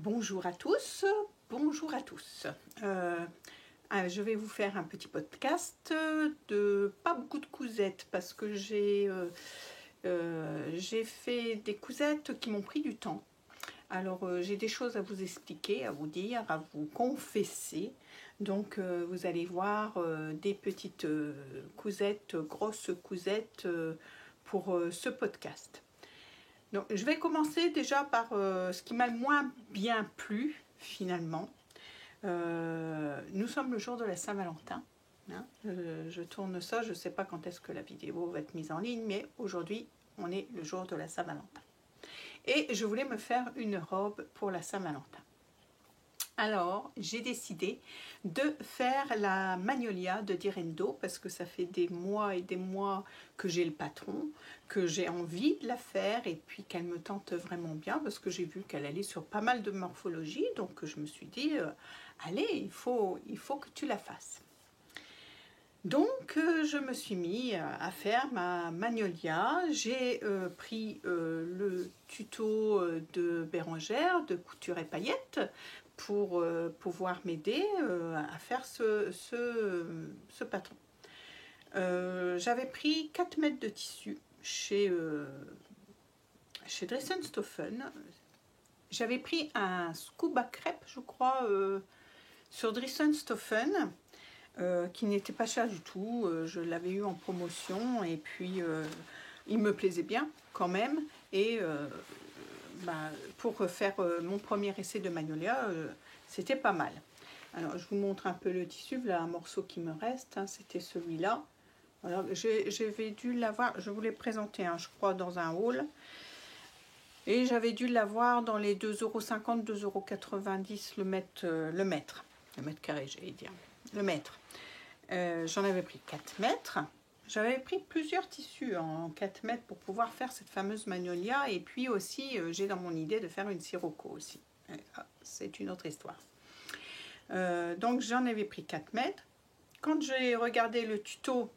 Bonjour à tous, bonjour à tous. Je vais vous faire un petit podcast de pas beaucoup de cousettes parce que j'ai fait des cousettes qui m'ont pris du temps. Alors j'ai des choses à vous expliquer, à vous dire, à vous confesser. Donc vous allez voir des petites cousettes, grosses cousettes pour ce podcast. Donc, je vais commencer déjà par ce qui m'a le moins bien plu finalement. Nous sommes le jour de la Saint-Valentin. Hein, je tourne ça, je ne sais pas quand est-ce que la vidéo va être mise en ligne, mais aujourd'hui on est le jour de la Saint-Valentin. Et je voulais me faire une robe pour la Saint-Valentin. Alors, j'ai décidé de faire la Magnolia de Direndo parce que ça fait des mois et des mois que j'ai le patron, que j'ai envie de la faire et puis qu'elle me tente vraiment bien parce que j'ai vu qu'elle allait sur pas mal de morphologie. Donc, je me suis dit, allez, il faut que tu la fasses. Donc, je me suis mis à faire ma Magnolia. J'ai pris le tuto de Bérengère de couture et paillettes pour pouvoir m'aider à faire ce patron. J'avais pris 4 mètres de tissu chez Dressenstoffen. J'avais pris un scuba crêpe, je crois, sur Dressenstoffen. Qui n'était pas cher du tout, je l'avais eu en promotion et puis il me plaisait bien quand même et pour faire mon premier essai de Magnolia, c'était pas mal. Alors je vous montre un peu le tissu, voilà un morceau qui me reste, hein, c'était celui-là. Alors j'avais dû l'avoir, je vous l'ai présenté, hein, je crois dans un haul, et j'avais dû l'avoir dans les 2,50 €, 2,90 € le mètre carré, j'allais dire, le mètre. J'en avais pris 4 mètres. J'avais pris plusieurs tissus en 4 mètres pour pouvoir faire cette fameuse Magnolia. Et puis aussi, j'ai dans mon idée de faire une Sirocco aussi. C'est une autre histoire. Donc j'en avais pris 4 mètres. Quand j'ai regardé le tuto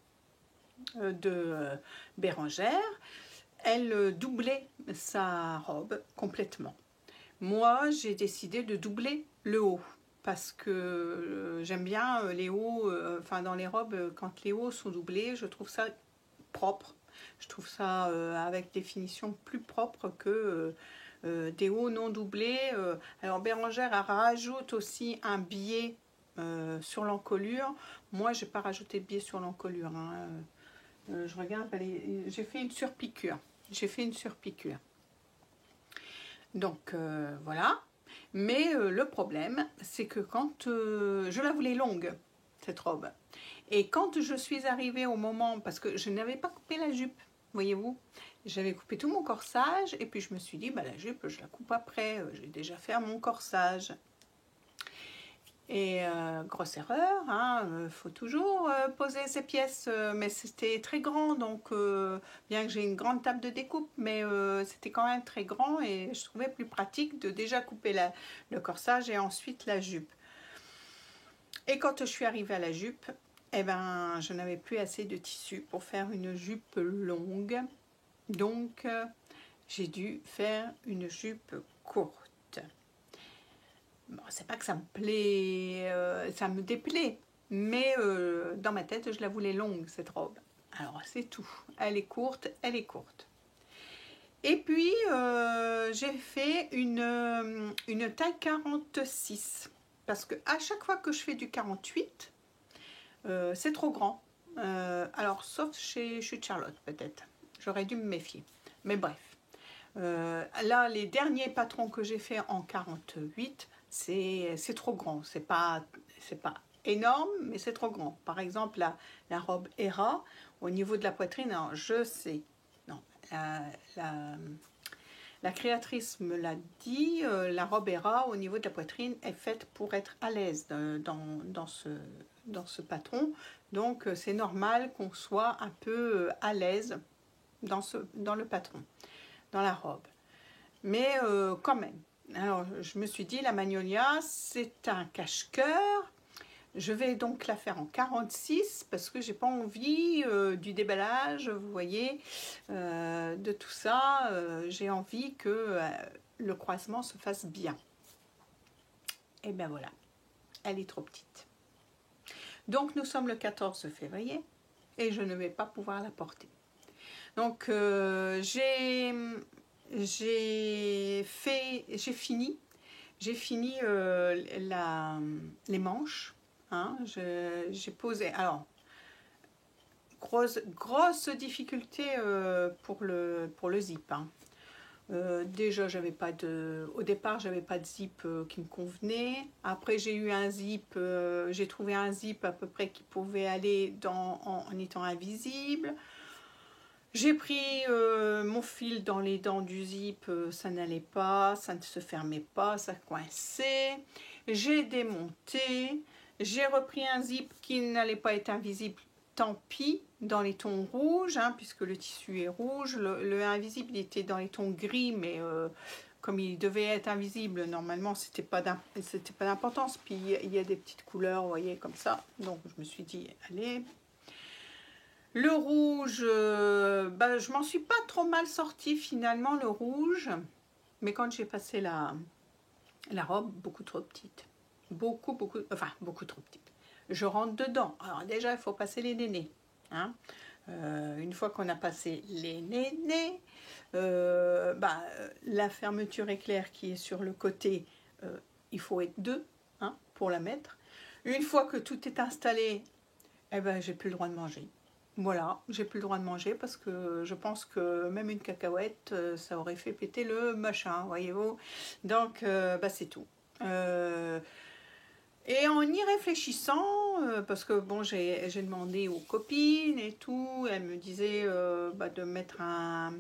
de Bérengère, elle doublait sa robe complètement. Moi, j'ai décidé de doubler le haut. Parce que j'aime bien les hauts, enfin dans les robes, quand les hauts sont doublés, je trouve ça propre. Je trouve ça avec des finitions plus propres que des hauts non doublés. Alors Bérengère rajoute aussi un biais sur l'encolure. Moi, je n'ai pas rajouté de biais sur l'encolure. Hein. Je regarde, j'ai fait une surpiqûre. Donc voilà. Mais le problème, c'est que quand je la voulais longue, cette robe, et quand je suis arrivée au moment, parce que je n'avais pas coupé la jupe, voyez-vous, j'avais coupé tout mon corsage, et puis je me suis dit, bah, la jupe, je la coupe après, j'ai déjà fait mon corsage. Et grosse erreur, hein, faut toujours poser ses pièces, mais c'était très grand, donc bien que j'ai une grande table de découpe, mais c'était quand même très grand et je trouvais plus pratique de déjà couper le corsage et ensuite la jupe. Et quand je suis arrivée à la jupe, eh ben, je n'avais plus assez de tissu pour faire une jupe longue, donc j'ai dû faire une jupe courte. Bon, c'est pas que ça me plaît, ça me déplaît, mais dans ma tête, je la voulais longue, cette robe. Alors, c'est tout. Elle est courte, elle est courte. Et puis, j'ai fait une taille 46, parce que à chaque fois que je fais du 48, c'est trop grand. Alors, sauf chez Charlotte, peut-être. J'aurais dû me méfier. Mais bref. Là, les derniers patrons que j'ai fait en 48, c'est trop grand, c'est pas énorme, mais c'est trop grand. Par exemple, la robe Hera, au niveau de la poitrine, alors je sais, non, la créatrice me l'a dit, la robe Hera, au niveau de la poitrine, est faite pour être à l'aise dans ce patron. Donc, c'est normal qu'on soit un peu à l'aise dans le patron, dans la robe. Mais quand même. Alors, je me suis dit, la Magnolia, c'est un cache-cœur. Je vais donc la faire en 46 parce que j'ai pas envie du déballage, vous voyez, de tout ça. J'ai envie que le croisement se fasse bien. et bien voilà, elle est trop petite. Donc nous sommes le 14 février et je ne vais pas pouvoir la porter. Donc j'ai fini les manches. Hein, j'ai posé. Alors grosse difficulté pour le zip. Hein. Déjà, au départ, j'avais pas de zip qui me convenait. Après, j'ai eu un zip, j'ai trouvé un zip à peu près qui pouvait aller en étant invisible. J'ai pris mon fil dans les dents du zip, ça n'allait pas, ça ne se fermait pas, ça coinçait. J'ai démonté, j'ai repris un zip qui n'allait pas être invisible. Tant pis, dans les tons rouges, hein, puisque le tissu est rouge. Le invisible il était dans les tons gris, mais comme il devait être invisible, normalement, c'était pas d'importance. Puis il y a des petites couleurs, vous voyez, comme ça. Donc je me suis dit, allez. Le rouge, je m'en suis pas trop mal sortie finalement, le rouge. Mais quand j'ai passé la robe, beaucoup trop petite. Beaucoup trop petite. Je rentre dedans. Alors déjà, il faut passer les nénés. Hein. Une fois qu'on a passé les nénés, la fermeture éclair qui est sur le côté, il faut être deux hein, pour la mettre. Une fois que tout est installé, eh ben, j'ai plus le droit de manger. Voilà, j'ai plus le droit de manger parce que je pense que même une cacahuète, ça aurait fait péter le machin, voyez-vous. Donc, c'est tout. Et en y réfléchissant, parce que bon, j'ai demandé aux copines et tout, elles me disaient de mettre un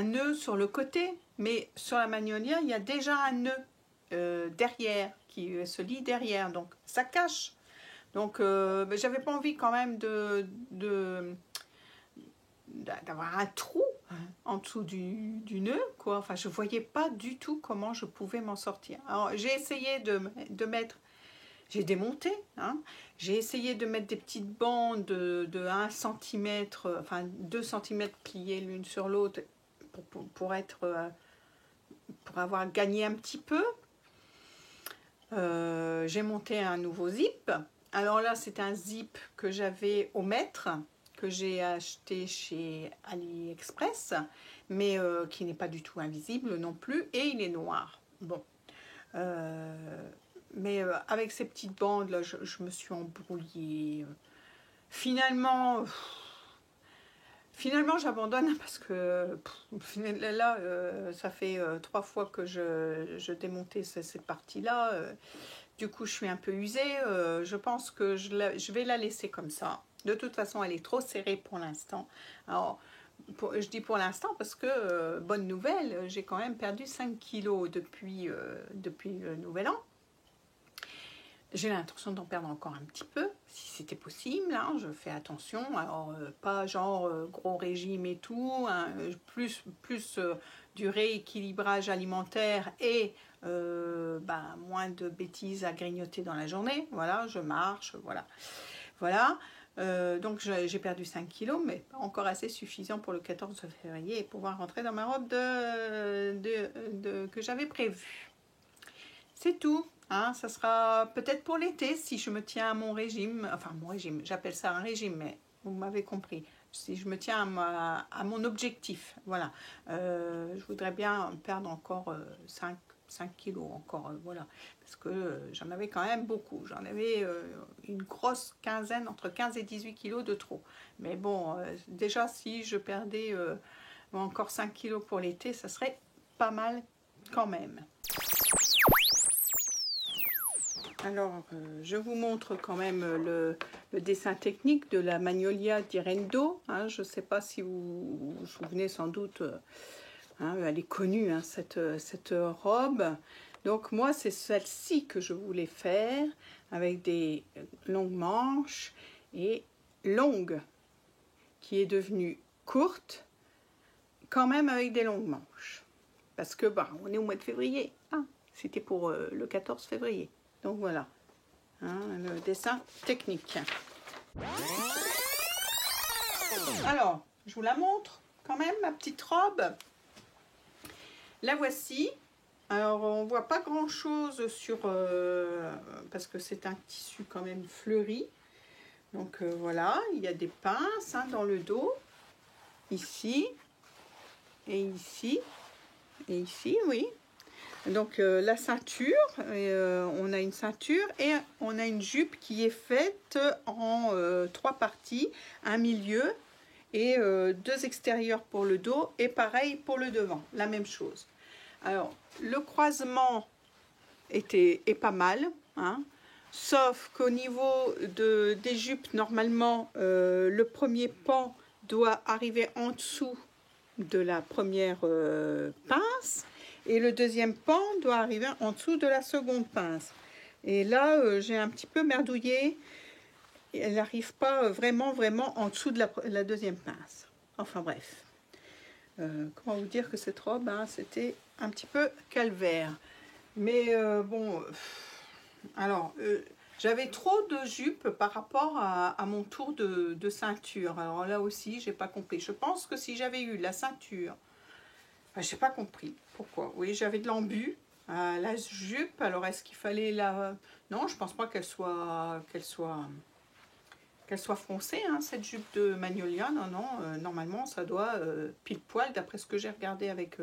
nœud sur le côté, mais sur la Magnolia, il y a déjà un nœud derrière, qui se lie derrière, donc ça cache. Donc, j'avais pas envie quand même d'avoir un trou en dessous du nœud, quoi. Enfin, je voyais pas du tout comment je pouvais m'en sortir. Alors, j'ai essayé de mettre, j'ai démonté, hein. J'ai essayé de mettre des petites bandes de 1 cm, enfin 2 cm pliées l'une sur l'autre pour avoir gagné un petit peu. J'ai monté un nouveau zip. Alors là, c'est un zip que j'avais au mètre, que j'ai acheté chez AliExpress, mais qui n'est pas du tout invisible non plus, et il est noir. Bon, mais avec ces petites bandes là, je me suis embrouillée. Finalement, j'abandonne parce que là, ça fait 3 fois que je démontais cette partie-là. Du coup, je suis un peu usée. Je pense que je vais la laisser comme ça. De toute façon, elle est trop serrée pour l'instant. Alors, je dis pour l'instant parce que, bonne nouvelle, j'ai quand même perdu 5 kilos depuis le Nouvel An. J'ai l'intention d'en perdre encore un petit peu, si c'était possible, hein, je fais attention, alors pas genre gros régime et tout, hein, plus du rééquilibrage alimentaire et moins de bêtises à grignoter dans la journée, voilà, je marche, voilà. Donc j'ai perdu 5 kilos, mais pas encore assez suffisant pour le 14 février et pouvoir rentrer dans ma robe que j'avais prévue. C'est tout. Hein, ça sera peut-être pour l'été si je me tiens à mon régime, enfin mon régime, j'appelle ça un régime, mais vous m'avez compris, si je me tiens à mon objectif, voilà, je voudrais bien perdre encore 5 kilos, encore, voilà, parce que j'en avais quand même beaucoup, j'en avais une grosse quinzaine, entre 15 et 18 kilos de trop, mais bon, déjà si je perdais encore 5 kilos pour l'été, ça serait pas mal quand même. Alors, je vous montre quand même le dessin technique de la Magnolia d'Irendo. Hein, je ne sais pas si vous vous souvenez sans doute, hein, elle est connue, hein, cette robe. Donc moi, c'est celle-ci que je voulais faire avec des longues manches et longue, qui est devenue courte, quand même avec des longues manches. Parce que, on est au mois de février. Hein, c'était pour le 14 février. Donc voilà, hein, le dessin technique. Alors, je vous la montre quand même, ma petite robe. La voici. Alors, on voit pas grand chose sur... parce que c'est un tissu quand même fleuri. Donc voilà, il y a des pinces hein, dans le dos. Ici. Et ici. Et ici, oui. Donc la ceinture, on a une ceinture et on a une jupe qui est faite en 3 parties. Un milieu et 2 extérieurs pour le dos. Et pareil pour le devant, la même chose. Alors, le croisement est pas mal, hein, sauf qu'au niveau des jupes, normalement, le premier pan doit arriver en dessous de la première pince et le deuxième pan doit arriver en dessous de la seconde pince. Et là, j'ai un petit peu merdouillé. Elle n'arrive pas vraiment en dessous de la deuxième pince. Enfin bref. Comment vous dire que cette robe, hein, c'était un petit peu calvaire. Mais bon, alors, j'avais trop de jupes par rapport à mon tour de ceinture. Alors là aussi, j'ai pas compris. Je pense que si j'avais eu la ceinture, enfin, j'ai pas compris pourquoi. Oui, j'avais de l'embu à la jupe. Alors, est-ce qu'il fallait la... Non, je pense pas qu'elle soit foncée, hein, cette jupe de Magnolia. Non, non, normalement, ça doit pile poil, d'après ce que j'ai regardé avec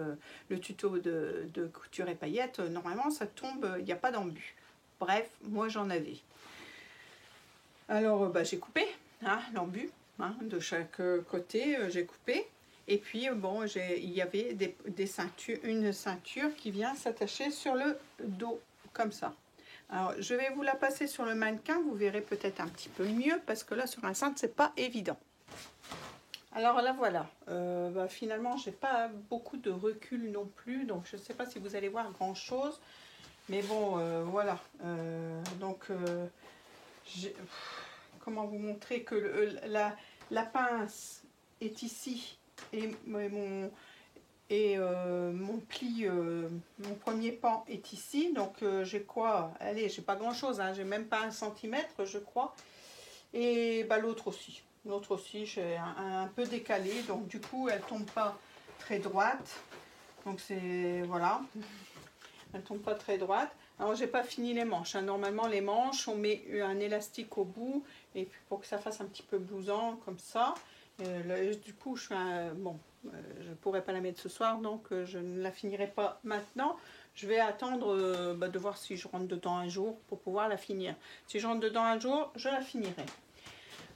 le tuto de couture et paillettes, normalement, ça tombe, il n'y a pas d'embu. Bref, moi, j'en avais. Alors, bah, j'ai coupé hein, l'embu, hein, de chaque côté, j'ai coupé. Et puis, bon, il y avait une ceinture qui vient s'attacher sur le dos, comme ça. Alors, je vais vous la passer sur le mannequin, vous verrez peut-être un petit peu mieux, parce que là, sur un cintre, c'est pas évident. Alors là, voilà. Bah, finalement, j'ai pas beaucoup de recul non plus, donc je ne sais pas si vous allez voir grand-chose. Mais bon, voilà. Donc, comment vous montrer que la pince est ici, et mon pli, mon premier pan est ici, donc j'ai quoi? Allez, j'ai pas grand chose, hein, j'ai même pas 1 centimètre, je crois. Et bah, l'autre aussi, j'ai un peu décalé, donc du coup elle tombe pas très droite. Donc c'est voilà, elle tombe pas très droite. Alors j'ai pas fini les manches, hein. Normalement les manches on met un élastique au bout et puis pour que ça fasse un petit peu blouson comme ça. Là, du coup je fais bon. Je ne pourrai pas la mettre ce soir, donc je ne la finirai pas maintenant. Je vais attendre bah, de voir si je rentre dedans un jour pour pouvoir la finir. Si je rentre dedans un jour, je la finirai.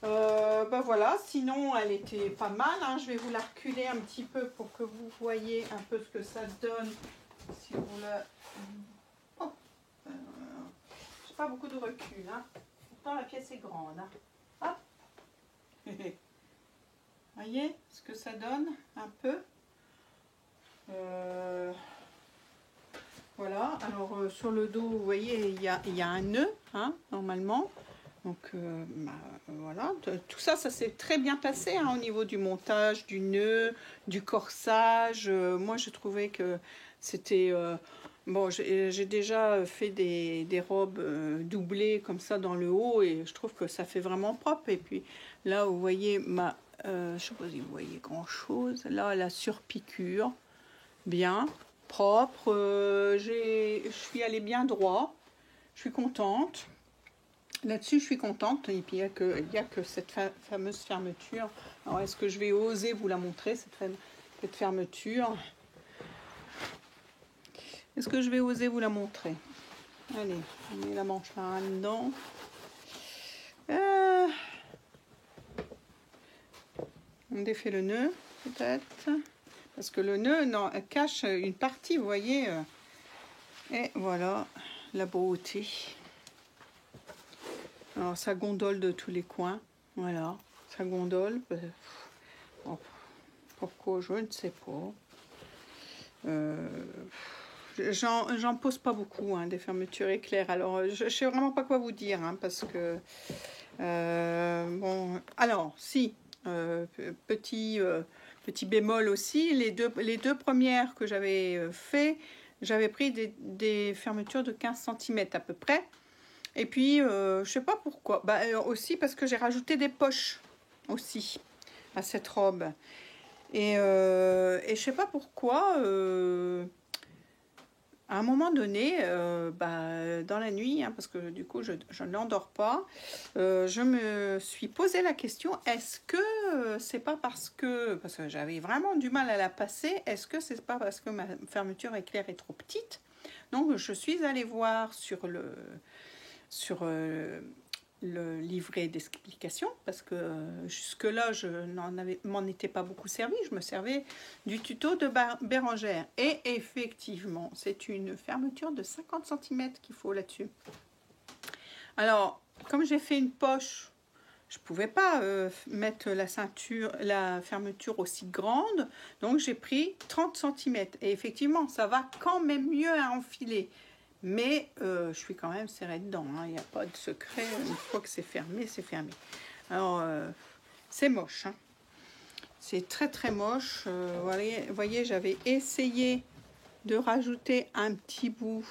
Bah voilà, sinon elle était pas mal. Hein. Je vais vous la reculer un petit peu pour que vous voyez un peu ce que ça donne. Si vous la... Oh, j'ai pas beaucoup de recul. Hein. Pourtant la pièce est grande. Hein. Hop. Voyez ce que ça donne un peu. Voilà, alors sur le dos, vous voyez, il y a un nœud, hein, normalement. Donc bah, voilà, tout ça, ça s'est très bien passé hein, au niveau du montage, du nœud, du corsage. Moi, je trouvais que c'était... bon, j'ai déjà fait des robes doublées comme ça dans le haut et je trouve que ça fait vraiment propre. Et puis là, vous voyez je ne sais pas si vous voyez grand chose. Là, la surpiqûre, bien, propre. Je suis allée bien droit. Je suis contente. Là-dessus, je suis contente. Et puis, il n'y a que cette fameuse fermeture. Alors, est-ce que je vais oser vous la montrer, cette fermeture? Est-ce que je vais oser vous la montrer? Allez, on met la manche là-dedans. On défait le nœud, peut-être. Parce que le nœud non, cache une partie, vous voyez. Et voilà, la beauté. Alors, ça gondole de tous les coins. Voilà, ça gondole. Pourquoi, je ne sais pas. J'en pose pas beaucoup, hein, des fermetures éclairs. Alors, je ne sais vraiment pas quoi vous dire, hein, parce que... bon, alors, si... petit bémol aussi, les deux premières que j'avais fait, j'avais pris des fermetures de 15 cm à peu près. Et puis, je sais pas pourquoi. Bah, aussi parce que j'ai rajouté des poches aussi à cette robe. Et je sais pas pourquoi. à un moment donné, dans la nuit, hein, parce que du coup je n'endors pas, je me suis posé la question, est-ce que c'est pas parce que j'avais vraiment du mal à la passer, est-ce que c'est pas parce que ma fermeture éclair est trop petite? Donc je suis allée voir sur le livret d'explication, parce que jusque-là, je m'en étais pas beaucoup servi. Je me servais du tuto de Bérangère. Et effectivement, c'est une fermeture de 50 cm qu'il faut là-dessus. Alors, comme j'ai fait une poche, je pouvais pas mettre la fermeture aussi grande. Donc, j'ai pris 30 cm. Et effectivement, ça va quand même mieux à enfiler. Mais je suis quand même serrée dedans, hein. Il n'y a pas de secret, une fois que c'est fermé, c'est fermé. Alors, c'est moche, hein. C'est très très moche. Vous voyez, j'avais essayé de rajouter un petit bout.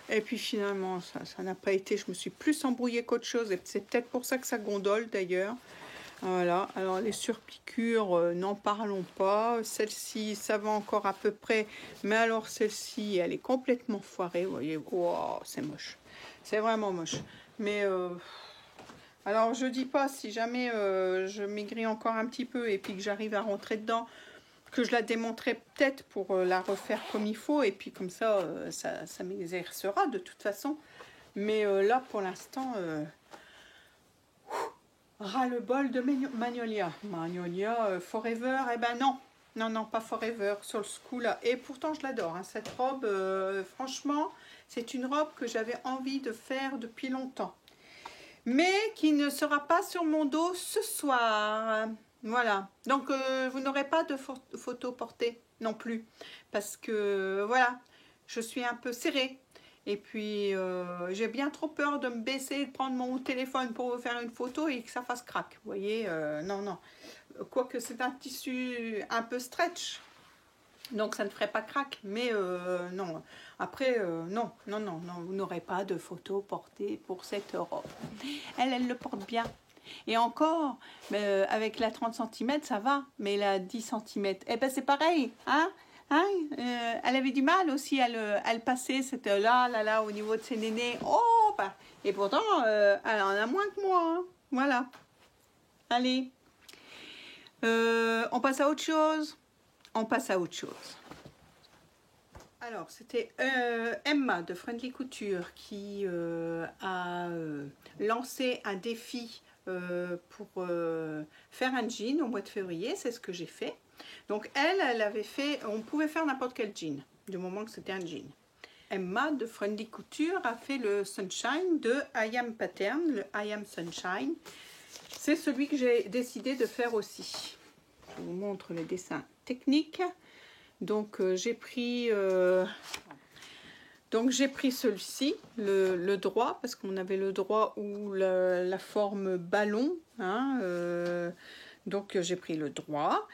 Et puis finalement, ça n'a pas été. Je me suis plus embrouillée qu'autre chose. Et c'est peut-être pour ça que ça gondole d'ailleurs. Voilà, alors les surpiqûres, n'en parlons pas. Celle-ci, ça va encore à peu près. Mais alors celle-ci, elle est complètement foirée. Vous voyez, wow, c'est moche. C'est vraiment moche. Mais alors je dis pas, si jamais je maigris encore un petit peu et puis que j'arrive à rentrer dedans, que je la démonterai peut-être pour la refaire comme il faut. Et puis comme ça, ça m'exercera de toute façon. Mais là, pour l'instant... ras-le-bol de Magnolia. Magnolia Forever, eh ben non. Non, non, pas Forever sur ce coup-là. Et pourtant, je l'adore, hein, cette robe. Franchement, c'est une robe que j'avais envie de faire depuis longtemps. Mais qui ne sera pas sur mon dos ce soir. Voilà. Donc, vous n'aurez pas de photo portée non plus. Parce que, voilà, je suis un peu serrée. Et puis, j'ai bien trop peur de me baisser, de prendre mon téléphone pour vous faire une photo et que ça fasse crack. Vous voyez, non, non. Quoique c'est un tissu un peu stretch, donc ça ne ferait pas crack. Mais non, après, non, non, non, non, vous n'aurez pas de photo portée pour cette robe. Elle le porte bien. Et encore, avec la 30 cm, ça va, mais la 10 cm, eh ben c'est pareil, hein? Hein, elle avait du mal aussi à le passer, c'était là, au niveau de ses nénés. Oh, bah, et pourtant, elle en a moins que moi. Hein. Voilà. Allez. On passe à autre chose. On passe à autre chose. Alors, c'était Emma de Friendly Couture qui a lancé un défi pour faire un jean au mois de février. C'est ce que j'ai fait. Donc elle avait fait, on pouvait faire n'importe quel jean, du moment que c'était un jean. Emma de Friendly Couture a fait le Sunshine de I Am Pattern, le I Am Sunshine. C'est celui que j'ai décidé de faire aussi. Je vous montre le dessin technique. Donc j'ai pris celui-ci, le droit, parce qu'on avait le droit ou la forme ballon. Hein, donc j'ai pris le droit.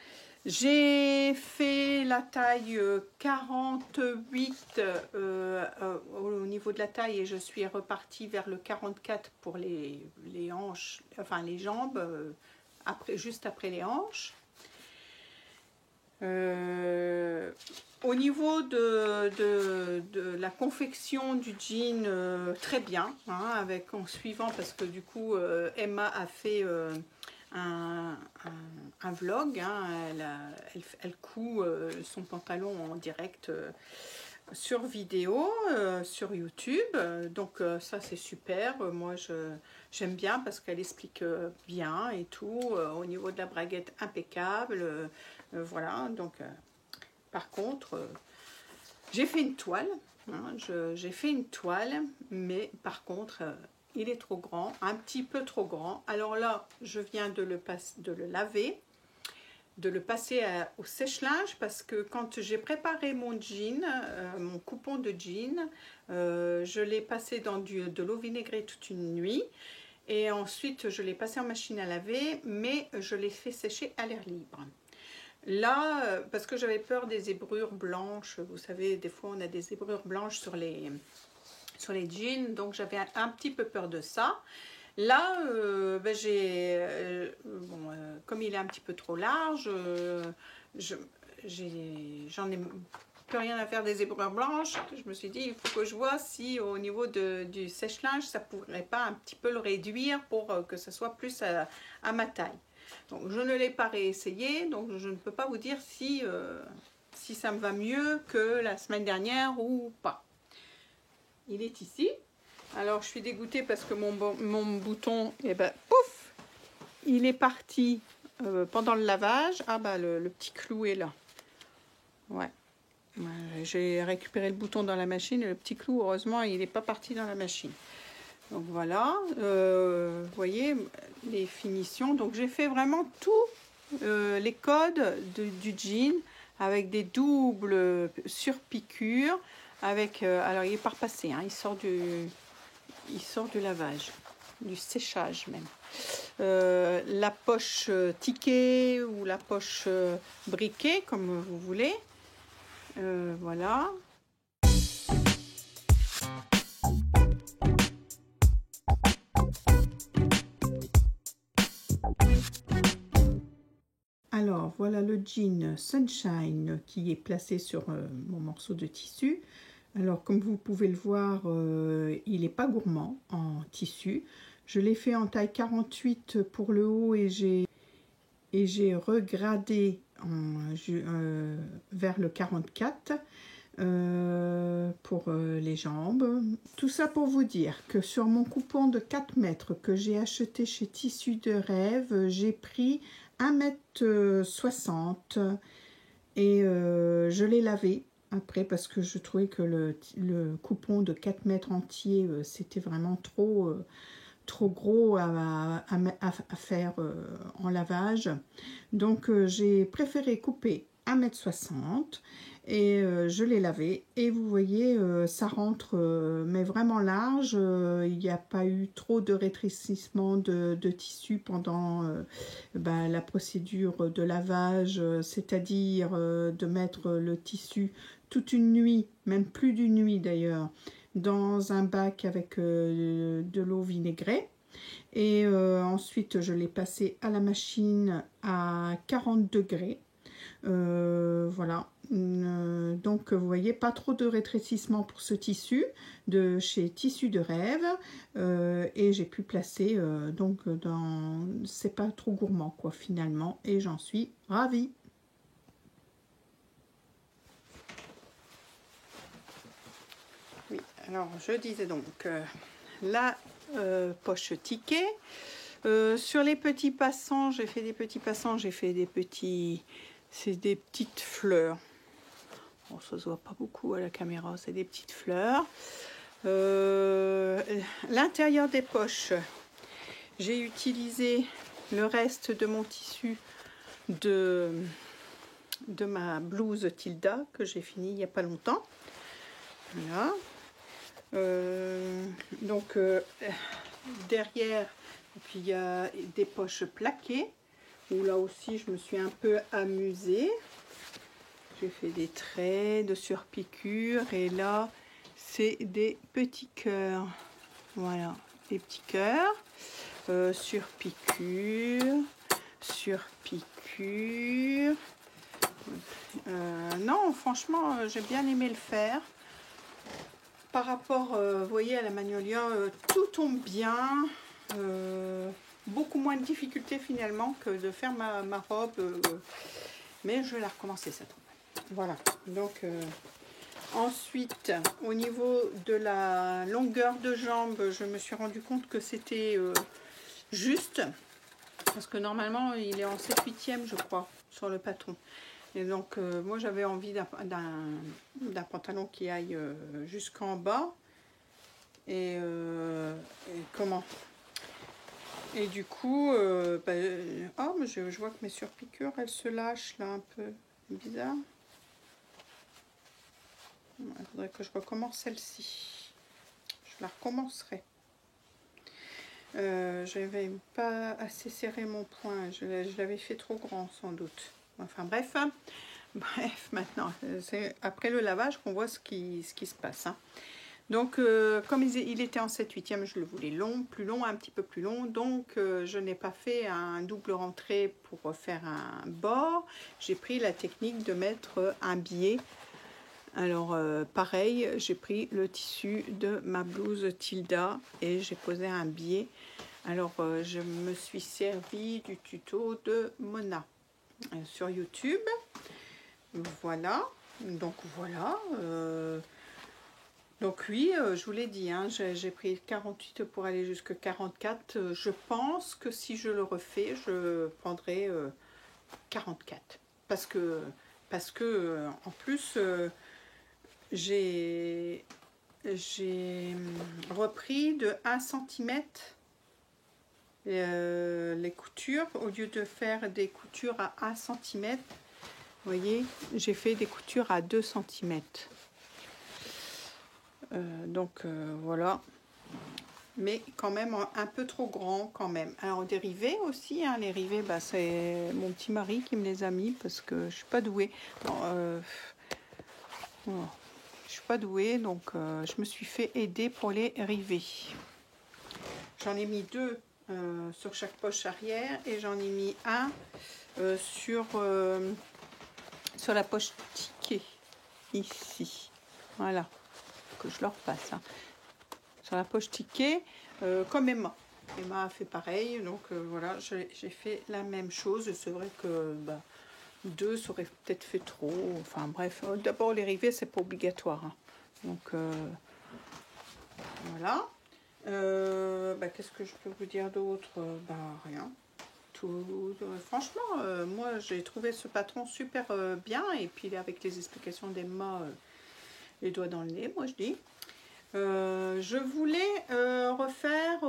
J'ai fait la taille 48 au niveau de la taille et je suis repartie vers le 44 pour les hanches, enfin les jambes, juste après les hanches. Au niveau de la confection du jean, très bien, hein, en suivant, parce que du coup Emma a fait un vlog, hein, elle coud son pantalon en direct sur vidéo, sur YouTube, donc ça c'est super, moi j'aime bien parce qu'elle explique bien et tout, au niveau de la braguette impeccable, voilà, donc par contre j'ai fait une toile, hein, j'ai fait une toile, mais par contre il est trop grand, un petit peu trop grand. Alors là, je viens de le laver, de le passer au sèche-linge, parce que quand j'ai préparé mon jean, mon coupon de jean, je l'ai passé dans de l'eau vinaigrée toute une nuit. Et ensuite, je l'ai passé en machine à laver, mais je l'ai fait sécher à l'air libre. Là, parce que j'avais peur des zébrures blanches, vous savez, des fois on a des zébrures blanches sur les jeans, donc j'avais un petit peu peur de ça. Là, comme il est un petit peu trop large, j'en ai plus rien à faire des zébrures blanches. Je me suis dit, il faut que je vois si au niveau du sèche-linge, ça pourrait pas un petit peu le réduire pour que ce soit plus à ma taille. Donc je ne l'ai pas réessayé, donc je ne peux pas vous dire si, si ça me va mieux que la semaine dernière ou pas. Il est ici. Alors je suis dégoûtée parce que mon bouton, eh ben, pouf, il est parti pendant le lavage. Ah bah le petit clou est là. Ouais. J'ai récupéré le bouton dans la machine et le petit clou, heureusement, il n'est pas parti dans la machine. Donc voilà, vous voyez les finitions. Donc j'ai fait vraiment tous les codes du jean avec des doubles surpiqûres. Avec, alors il est pas repassé, hein, il sort du lavage, du séchage même. La poche ticket ou la poche briquet, comme vous voulez. Voilà. Alors voilà le jean Sunshine qui est placé sur mon morceau de tissu. Alors comme vous pouvez le voir, il n'est pas gourmand en tissu. Je l'ai fait en taille 48 pour le haut et j'ai regradé vers le 44 pour les jambes. Tout ça pour vous dire que sur mon coupon de 4 mètres que j'ai acheté chez Tissu de Rêve, j'ai pris 1,60 m et je l'ai lavé après parce que je trouvais que le coupon de 4 mètres entier c'était vraiment trop gros à faire en lavage. Donc j'ai préféré couper 1,60 m et je l'ai lavé et vous voyez ça rentre mais vraiment large. Il n'y a pas eu trop de rétrécissement de tissu pendant la procédure de lavage, c'est-à-dire de mettre le tissu toute une nuit, même plus d'une nuit d'ailleurs, dans un bac avec de l'eau vinaigrée. Et ensuite je l'ai passé à la machine à 40 degrés. Voilà. Donc vous voyez, pas trop de rétrécissement pour ce tissu de chez Tissu de Rêve. Et j'ai pu placer donc dans, c'est pas trop gourmand quoi finalement, et j'en suis ravie. Oui, alors je disais donc la poche ticket. Sur les petits passants, j'ai fait des petits passants, j'ai fait des petits, c'est des petites fleurs. Bon, ça se voit pas beaucoup à la caméra, c'est des petites fleurs. L'intérieur des poches, j'ai utilisé le reste de mon tissu de ma blouse Tilda que j'ai fini il n'y a pas longtemps. Voilà. Donc derrière, et puis il y a des poches plaquées où là aussi je me suis un peu amusée. J'ai fait des traits de surpiqûre et là c'est des petits cœurs. Voilà, des petits cœurs. Surpiqûre. Non, franchement, j'ai bien aimé le faire. Par rapport, vous voyez, à la Magnolia, tout tombe bien. Beaucoup moins de difficultés finalement que de faire ma robe. Mais je vais la recommencer cette robe. Voilà, donc ensuite au niveau de la longueur de jambe, je me suis rendu compte que c'était juste, parce que normalement il est en 7/8e je crois sur le patron. Et donc moi j'avais envie d'un pantalon qui aille jusqu'en bas. Et comment, et du coup oh mais je vois que mes surpiqûres elles se lâchent là un peu, bizarre. Il faudrait que je recommence celle-ci. Je la recommencerai. J'avais pas assez serré mon point. Je l'avais fait trop grand sans doute. Enfin bref. Bref, maintenant, c'est après le lavage qu'on voit ce qui se passe. Hein. Donc, comme il était en 7/8e, je le voulais long, plus long, un petit peu plus long. Donc, je n'ai pas fait un double rentrée pour faire un bord. J'ai pris la technique de mettre un biais Alors pareil, j'ai pris le tissu de ma blouse Tilda et j'ai posé un biais. Alors je me suis servi du tuto de Mona sur YouTube. Voilà, donc voilà. Donc oui, je vous l'ai dit, hein, j'ai pris 48 pour aller jusqu'à 44. Je pense que si je le refais, je prendrai 44. Parce que en plus, j'ai repris de 1 cm les coutures. Au lieu de faire des coutures à 1 cm, vous voyez, j'ai fait des coutures à 2 cm. Donc voilà, mais quand même un peu trop grand quand même. Alors des rivets aussi, hein, les rivets, bah, c'est mon petit mari qui me les a mis parce que je suis pas douée. Non, je suis pas douée, donc je me suis fait aider pour les rivets. J'en ai mis 2 sur chaque poche arrière et j'en ai mis un sur la poche ticket ici. Voilà, que je leur passe. Hein. Sur la poche ticket, comme Emma. Emma a fait pareil, donc voilà, j'ai fait la même chose. C'est vrai que 2, ça aurait peut-être fait trop. Enfin bref, d'abord les rivets, c'est pas obligatoire. Hein. Donc voilà. Qu'est-ce que je peux vous dire d'autre? Rien. Franchement, moi j'ai trouvé ce patron super bien. Et puis avec les explications d'Emma, les doigts dans le nez, moi je dis. Je voulais en refaire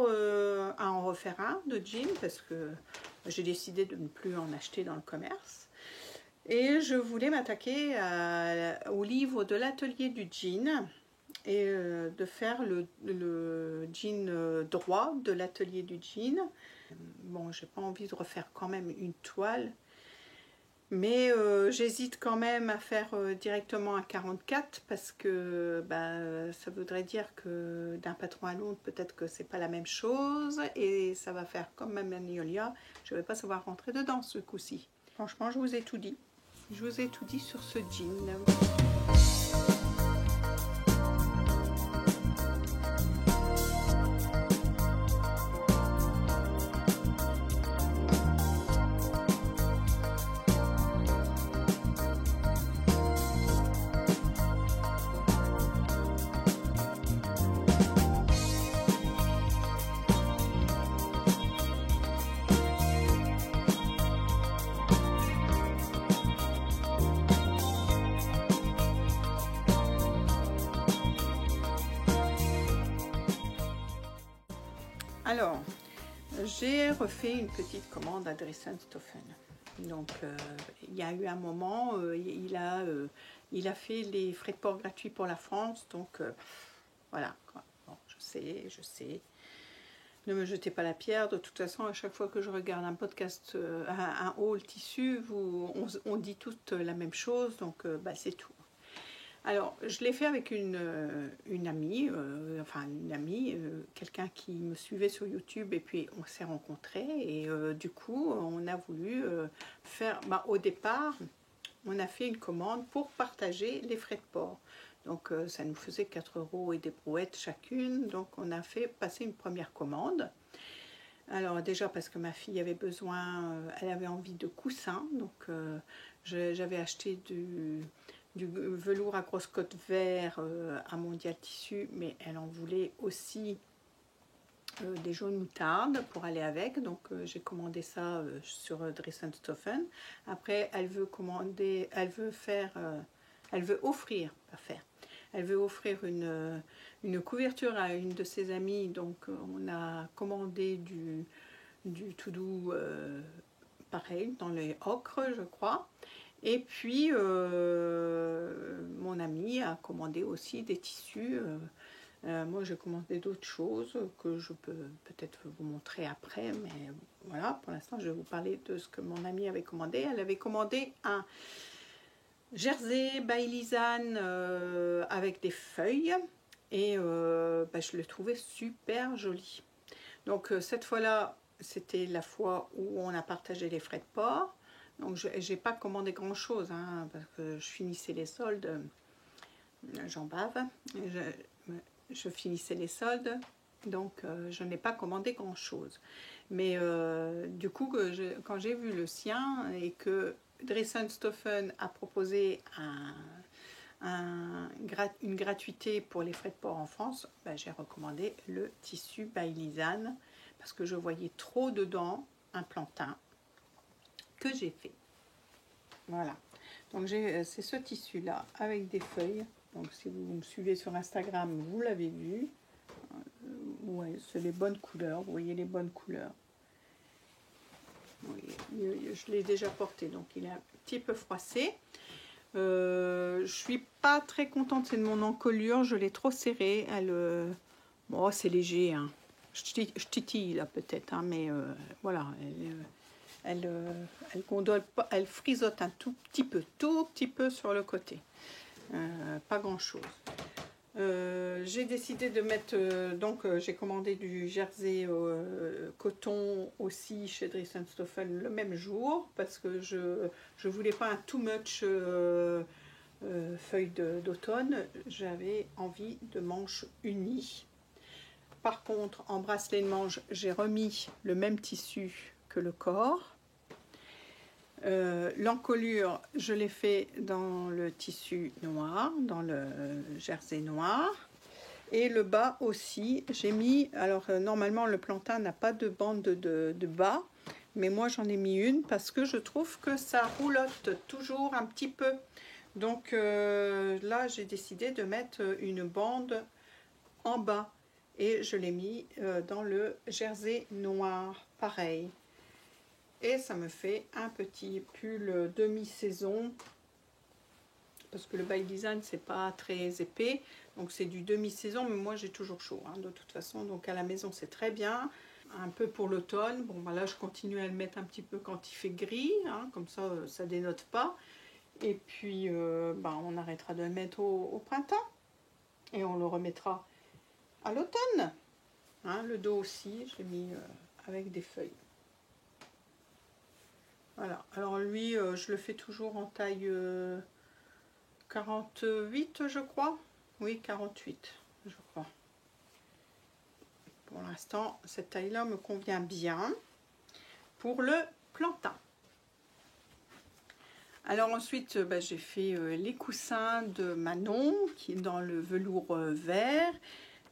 un de jean parce que j'ai décidé de ne plus en acheter dans le commerce. Et je voulais m'attaquer au livre de l'atelier du jean et de faire le jean droit de l'atelier du jean. Bon, j'ai pas envie de refaire quand même une toile. Mais j'hésite quand même à faire directement un 44 parce que ça voudrait dire que d'un patron à l'autre, peut-être que c'est pas la même chose et ça va faire comme ma Magnolia. Je ne vais pas savoir rentrer dedans ce coup-ci. Franchement, je vous ai tout dit. Je vous ai tout dit sur ce jean. Alors, j'ai refait une petite commande à Dresden-Stoffen. Donc, il y a eu un moment, il a fait les frais de port gratuits pour la France. Donc, voilà. Bon, je sais. Ne me jetez pas la pierre. De toute façon, à chaque fois que je regarde un podcast, un haul tissu, on dit toute la même chose. Donc, c'est tout. Alors, je l'ai fait avec une amie, quelqu'un qui me suivait sur YouTube et puis on s'est rencontrés et du coup, on a voulu faire, au départ, on a fait une commande pour partager les frais de port. Donc, ça nous faisait 4 € et des brouettes chacune, donc on a fait passer une première commande. Alors déjà parce que ma fille avait besoin, elle avait envie de coussins, donc j'avais acheté du velours à grosse cote vert à Mondial Tissu, mais elle en voulait aussi des jaunes moutarde pour aller avec, donc j'ai commandé ça sur Dresden-Stoffen. Après elle veut offrir une couverture à une de ses amies, donc on a commandé du tout doux pareil dans les ocres je crois. Et puis, mon ami a commandé aussi des tissus. Moi, j'ai commandé d'autres choses que je peux peut-être vous montrer après. Mais voilà, pour l'instant, je vais vous parler de ce que mon ami avait commandé. Elle avait commandé un jersey by Lisanne avec des feuilles. Et je le trouvais super joli. Donc, cette fois-là, c'était la fois où on a partagé les frais de port. Donc, je n'ai pas commandé grand-chose, hein, parce que je finissais les soldes. j'en bave. Je finissais les soldes, donc je n'ai pas commandé grand chose. Mais du coup, quand j'ai vu le sien et que Dresden-Stoffen a proposé une gratuité pour les frais de port en France, ben, j'ai recommandé le tissu by Lisanne parce que je voyais trop dedans un plantain que j'ai fait. Voilà. Donc c'est ce tissu là avec des feuilles. Donc si vous me suivez sur Instagram, vous l'avez vu. Ouais, c'est les bonnes couleurs. Vous voyez les bonnes couleurs. Oui, je l'ai déjà porté, donc il est un petit peu froissé. Je suis pas très contente, c'est de mon encolure. Je l'ai trop serrée. Bon, c'est léger. Hein. Je titille là peut-être, hein, mais voilà. Elle gondole pas, elle frisote un tout petit peu sur le côté. Pas grand chose. J'ai décidé de mettre, j'ai commandé du jersey coton aussi chez Dresden-Stoffen le même jour parce que je voulais pas un too much feuille d'automne, j'avais envie de manches unies. Par contre, en bracelet de manche, j'ai remis le même tissu que le corps. L'encolure, je l'ai fait dans le tissu noir, dans le jersey noir. Et le bas aussi, j'ai mis, alors normalement le plantain n'a pas de bande de bas, mais moi j'en ai mis une parce que je trouve que ça roulotte toujours un petit peu. Donc là j'ai décidé de mettre une bande en bas et je l'ai mis dans le jersey noir, pareil. Et ça me fait un petit pull demi-saison parce que le by design c'est pas très épais, donc c'est du demi-saison, mais moi j'ai toujours chaud hein, de toute façon, donc à la maison c'est très bien. Un peu pour l'automne, bon bah là je continue à le mettre un petit peu quand il fait gris, hein, comme ça dénote pas, et puis on arrêtera de le mettre au printemps et on le remettra à l'automne. Hein, le dos aussi, je l'ai mis avec des feuilles. Voilà, alors lui je le fais toujours en taille 48 je crois, oui 48 je crois. Pour l'instant cette taille là me convient bien pour le plantain. Alors ensuite j'ai fait les coussins de Manon qui est dans le velours vert.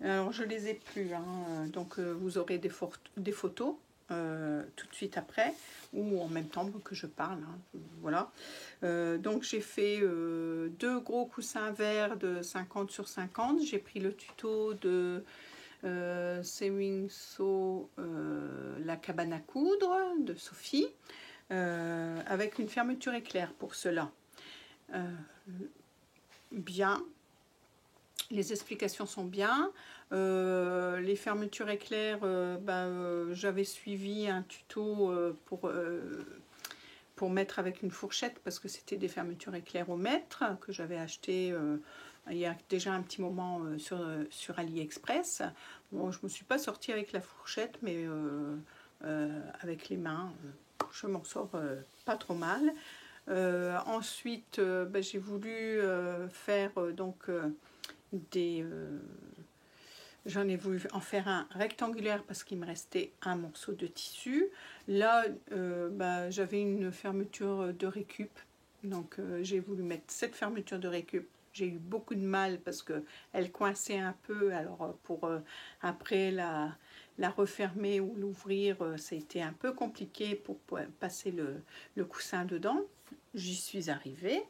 Alors je les ai plus hein, donc vous aurez des photos tout de suite après ou en même temps que je parle hein, voilà. Donc j'ai fait deux gros coussins verts de 50 sur 50. J'ai pris le tuto de Sewing So la cabane à coudre de Sophie avec une fermeture éclair pour cela. Bien, les explications sont bien. Les fermetures éclair, j'avais suivi un tuto pour mettre avec une fourchette parce que c'était des fermetures éclair au mètre que j'avais acheté il y a déjà un petit moment sur AliExpress. Bon, je ne me suis pas sortie avec la fourchette, mais avec les mains, je m'en sors pas trop mal. Ensuite, j'ai voulu faire j'en ai voulu en faire un rectangulaire parce qu'il me restait un morceau de tissu. Là, j'avais une fermeture de récup. Donc, j'ai voulu mettre cette fermeture de récup. J'ai eu beaucoup de mal parce qu'elle coinçait un peu. Alors, pour après la refermer ou l'ouvrir, ça a été un peu compliqué pour passer le coussin dedans. J'y suis arrivée.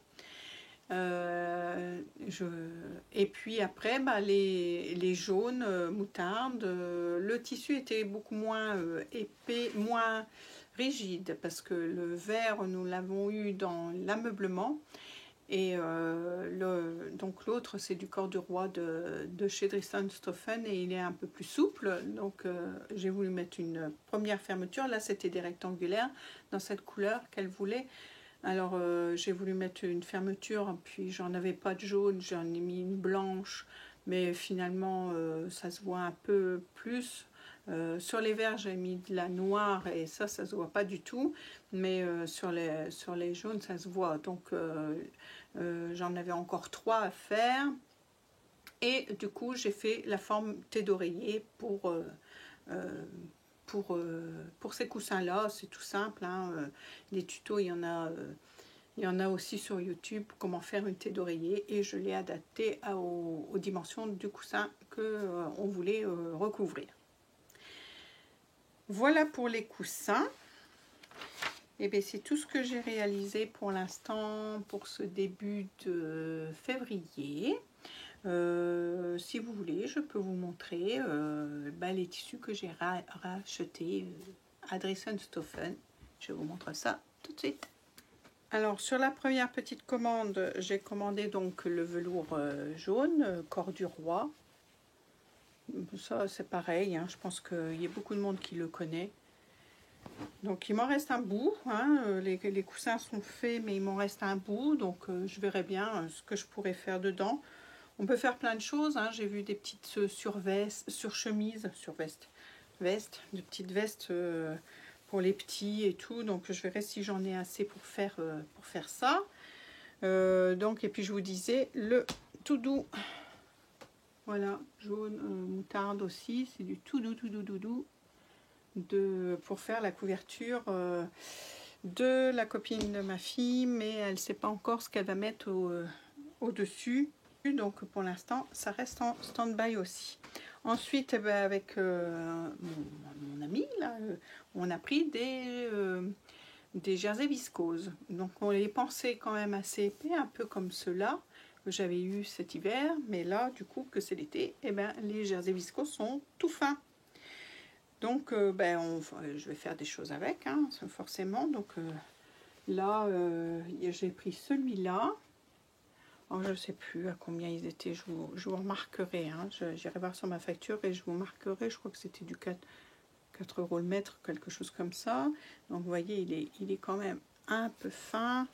Et puis après les jaunes moutarde, le tissu était beaucoup moins épais, moins rigide parce que le vert nous l'avons eu dans l'ameublement et donc l'autre c'est du corduroy de chez Dresden-Stoffen et il est un peu plus souple, donc j'ai voulu mettre une première fermeture. Là c'était des rectangulaires dans cette couleur qu'elle voulait. Alors j'ai voulu mettre une fermeture, puis j'en avais pas de jaune, j'en ai mis une blanche, mais finalement ça se voit un peu plus. Sur les verts j'ai mis de la noire et ça se voit pas du tout, mais sur les jaunes ça se voit. Donc j'en avais encore 3 à faire Et du coup, j'ai fait la forme thé d'oreiller pour ces coussins-là. C'est tout simple, hein. Les tutos, il y en a aussi sur YouTube, comment faire une thé d'oreiller. Et je l'ai adapté aux dimensions du coussin qu'on voulait recouvrir. Voilà pour les coussins. Et bien, c'est tout ce que j'ai réalisé pour l'instant pour ce début de février. Si vous voulez, je peux vous montrer les tissus que j'ai rachetés à Driessen-Stauffen. Je vous montre ça tout de suite. Alors, sur la première petite commande, j'ai commandé donc le velours jaune, corps du roi. Ça, c'est pareil, hein, je pense qu'il y a beaucoup de monde qui le connaît. Donc il m'en reste un bout, hein, les coussins sont faits mais il m'en reste un bout, donc je verrai bien ce que je pourrais faire dedans. On peut faire plein de choses, hein. J'ai vu des petites surchemises, vestes, de petites vestes pour les petits et tout, donc je verrai si j'en ai assez pour faire ça. Donc, et puis je vous disais, le tout doux, voilà, jaune moutarde aussi, c'est du tout doux. Pour faire la couverture de la copine de ma fille, mais elle ne sait pas encore ce qu'elle va mettre au-dessus. Donc pour l'instant, ça reste en stand-by aussi. Ensuite, avec mon ami, là, on a pris des jerseys viscose. Donc on les pensait quand même assez épais, un peu comme ceux-là que j'avais eu cet hiver. Mais là, du coup, que c'est l'été, et les jerseys viscose sont tout fins. Donc, je vais faire des choses avec, hein, forcément. Donc là, j'ai pris celui-là. Oh, je ne sais plus à combien ils étaient. Je vous remarquerai. Hein. J'irai voir sur ma facture et je vous marquerai. Je crois que c'était du 4 € le mètre, quelque chose comme ça. Donc, vous voyez, il est quand même un peu fin.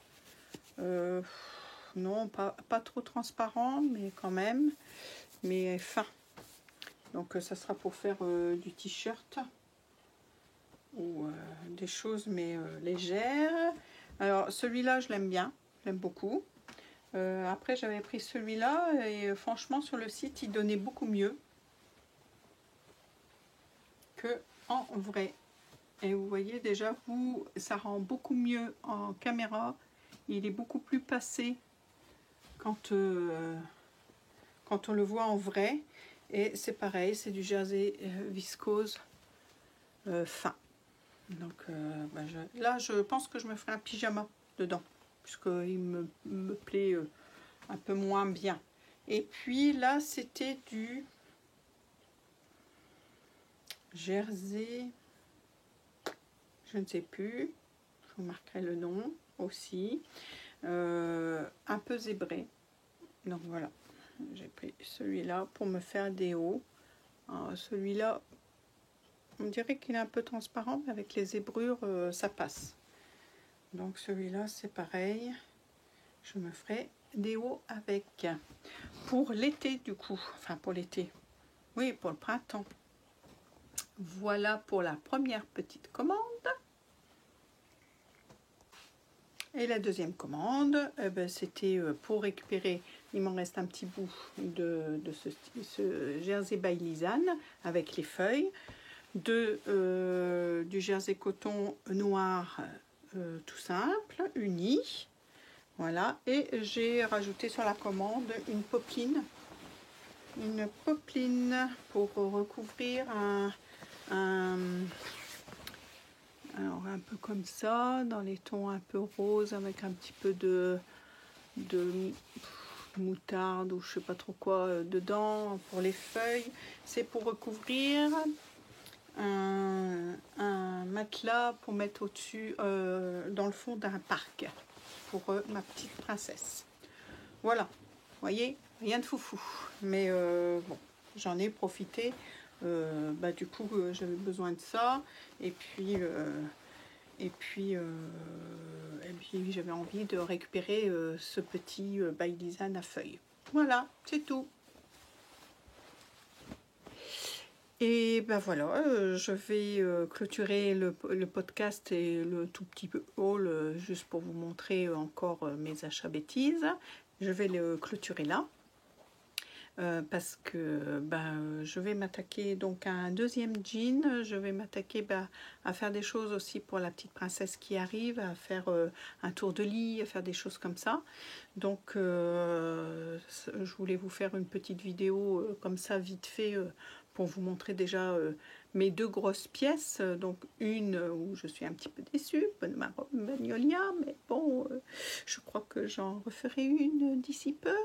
Non, pas trop transparent, mais quand même. Mais fin. Donc ça sera pour faire du t-shirt ou des choses mais légères. Alors celui-là je l'aime bien, je l'aime beaucoup. Après j'avais pris celui-là et franchement sur le site il donnait beaucoup mieux que en vrai. Et vous voyez déjà, ça rend beaucoup mieux en caméra. Il est beaucoup plus passé quand on le voit en vrai. Et c'est pareil, c'est du jersey viscose fin. Donc là, je pense que je me ferai un pyjama dedans, puisqu'il me plaît un peu moins bien. Et puis là, c'était du jersey, je ne sais plus, je vous marquerai le nom aussi, un peu zébré. Donc voilà. J'ai pris celui-là pour me faire des hauts. Celui-là, on dirait qu'il est un peu transparent, mais avec les zébrures, ça passe. Donc celui-là, c'est pareil. Je me ferai des hauts avec. Pour l'été, du coup. Enfin, pour l'été. Oui, pour le printemps. Voilà pour la première petite commande. Et la deuxième commande, c'était pour récupérer, il m'en reste un petit bout de ce jersey by Lisanne avec les feuilles, du jersey coton noir tout simple, uni, voilà, et j'ai rajouté sur la commande une popeline pour recouvrir alors un peu comme ça, dans les tons un peu roses avec un petit peu de moutarde ou je sais pas trop quoi dedans pour les feuilles. C'est pour recouvrir un matelas pour mettre au-dessus dans le fond d'un parc pour ma petite princesse. Voilà, vous voyez, rien de foufou. Mais bon, j'en ai profité. Du coup j'avais besoin de ça et puis j'avais envie de récupérer ce petit by Lisanne à feuilles. Voilà, c'est tout. Et voilà, je vais clôturer le podcast et le tout petit peu haul juste pour vous montrer encore mes achats bêtises. Je vais le clôturer là. parce que je vais m'attaquer donc à un deuxième jean. Je vais m'attaquer à faire des choses aussi pour la petite princesse qui arrive, à faire un tour de lit, à faire des choses comme ça. Donc je voulais vous faire une petite vidéo comme ça vite fait pour vous montrer déjà mes deux grosses pièces. Donc une où je suis un petit peu déçue de ma robe Magnolia, mais bon, je crois que j'en referai une d'ici peu.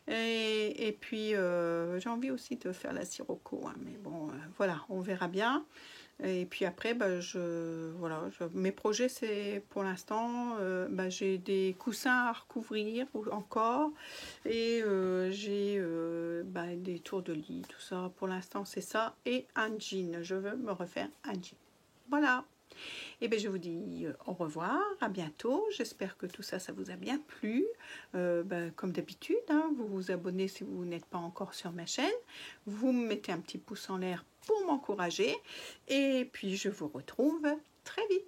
Et puis j'ai envie aussi de faire la Sirocco, hein, mais bon, voilà, on verra bien. Et puis après, mes projets, c'est pour l'instant, j'ai des coussins à recouvrir encore, et j'ai des tours de lit, tout ça. Pour l'instant, c'est ça, et un jean. Je veux me refaire un jean. Voilà. Et bien je vous dis au revoir, à bientôt. J'espère que tout ça, ça vous a bien plu. Comme d'habitude, hein, vous vous abonnez si vous n'êtes pas encore sur ma chaîne. Vous me mettez un petit pouce en l'air pour m'encourager. Et puis je vous retrouve très vite.